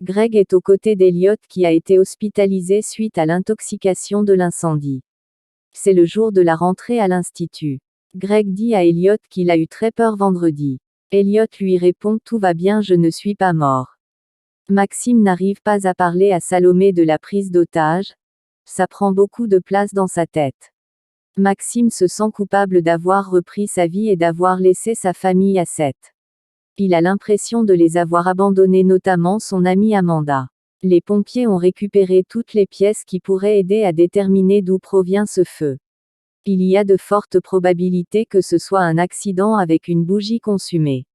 Greg est aux côtés d'Elliot qui a été hospitalisé suite à l'intoxication de l'incendie. C'est le jour de la rentrée à l'institut. Greg dit à Elliot qu'il a eu très peur vendredi. Elliot lui répond: tout va bien, je ne suis pas mort. Maxime n'arrive pas à parler à Salomé de la prise d'otage. Ça prend beaucoup de place dans sa tête. Maxime se sent coupable d'avoir repris sa vie et d'avoir laissé sa famille à Seth. Il a l'impression de les avoir abandonnés, notamment son amie Amanda. Les pompiers ont récupéré toutes les pièces qui pourraient aider à déterminer d'où provient ce feu. Il y a de fortes probabilités que ce soit un accident avec une bougie consumée.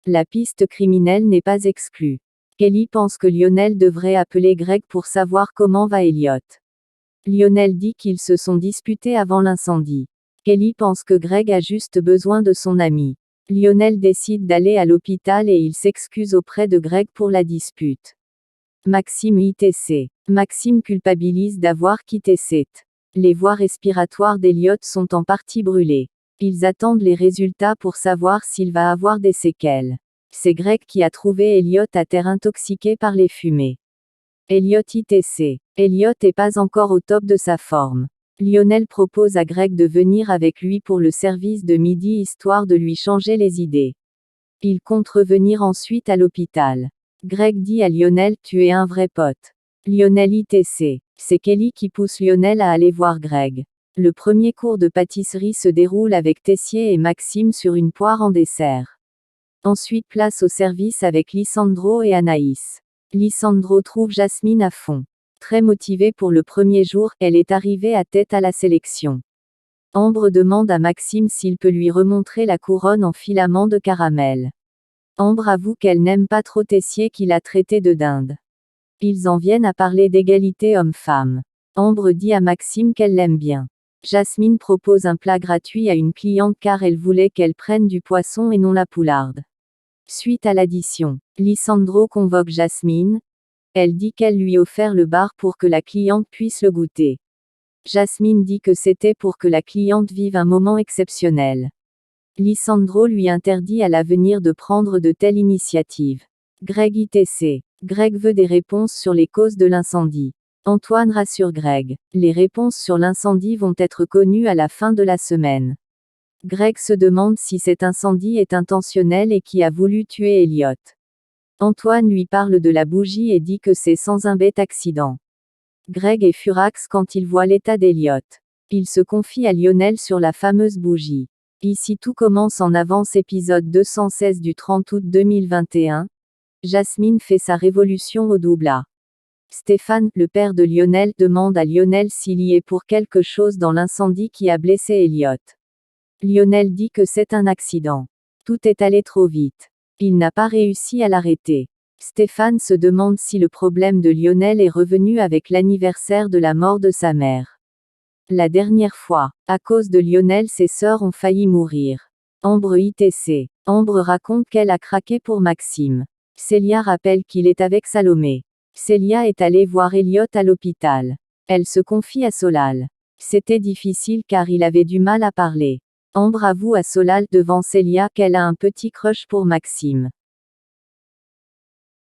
La piste criminelle n'est pas exclue. Kelly pense que Lionel devrait appeler Greg pour savoir comment va Elliot. Lionel dit qu'ils se sont disputés avant l'incendie. Kelly pense que Greg a juste besoin de son ami. Lionel décide d'aller à l'hôpital et il s'excuse auprès de Greg pour la dispute. Maxime ITC. Maxime culpabilise d'avoir quitté Seth. Les voies respiratoires d'Elliot sont en partie brûlées. Ils attendent les résultats pour savoir s'il va avoir des séquelles. C'est Greg qui a trouvé Elliot à terre intoxiqué par les fumées. Elliot ITC. Elliot n'est pas encore au top de sa forme. Lionel propose à Greg de venir avec lui pour le service de midi histoire de lui changer les idées. Il compte revenir ensuite à l'hôpital. Greg dit à Lionel: tu es un vrai pote. Lionel ITC. C'est Kelly qui pousse Lionel à aller voir Greg. Le premier cours de pâtisserie se déroule avec Tessier et Maxime sur une poire en dessert. Ensuite place au service avec Lisandro et Anaïs. Lisandro trouve Jasmine à fond. Très motivée pour le premier jour, elle est arrivée à tête à la sélection. Ambre demande à Maxime s'il peut lui remontrer la couronne en filament de caramel. Ambre avoue qu'elle n'aime pas trop Tessier qui l'a traité de dinde. Ils en viennent à parler d'égalité homme-femme. Ambre dit à Maxime qu'elle l'aime bien. Jasmine propose un plat gratuit à une cliente car elle voulait qu'elle prenne du poisson et non la poularde. Suite à l'addition, Lisandro convoque Jasmine. Elle dit qu'elle lui offert le bar pour que la cliente puisse le goûter. Jasmine dit que c'était pour que la cliente vive un moment exceptionnel. Lisandro lui interdit à l'avenir de prendre de telles initiatives. Greg ITC. Greg veut des réponses sur les causes de l'incendie. Antoine rassure Greg. Les réponses sur l'incendie vont être connues à la fin de la semaine. Greg se demande si cet incendie est intentionnel et qui a voulu tuer Elliot. Antoine lui parle de la bougie et dit que c'est sans un bête accident. Greg est furax quand il voit l'état d'Elliot. Il se confie à Lionel sur la fameuse bougie. Ici tout commence en avance, épisode 216 du 30 août 2021. Jasmine fait sa révolution au double A. Stéphane, le père de Lionel, demande à Lionel s'il y est pour quelque chose dans l'incendie qui a blessé Elliot. Lionel dit que c'est un accident. Tout est allé trop vite. Il n'a pas réussi à l'arrêter. Stéphane se demande si le problème de Lionel est revenu avec l'anniversaire de la mort de sa mère. La dernière fois, à cause de Lionel, ses sœurs ont failli mourir. Ambre ITC. Ambre raconte qu'elle a craqué pour Maxime. Célia rappelle qu'il est avec Salomé. Célia est allée voir Elliot à l'hôpital. Elle se confie à Solal. C'était difficile car il avait du mal à parler. Ambre avoue à Solal devant Célia qu'elle a un petit crush pour Maxime.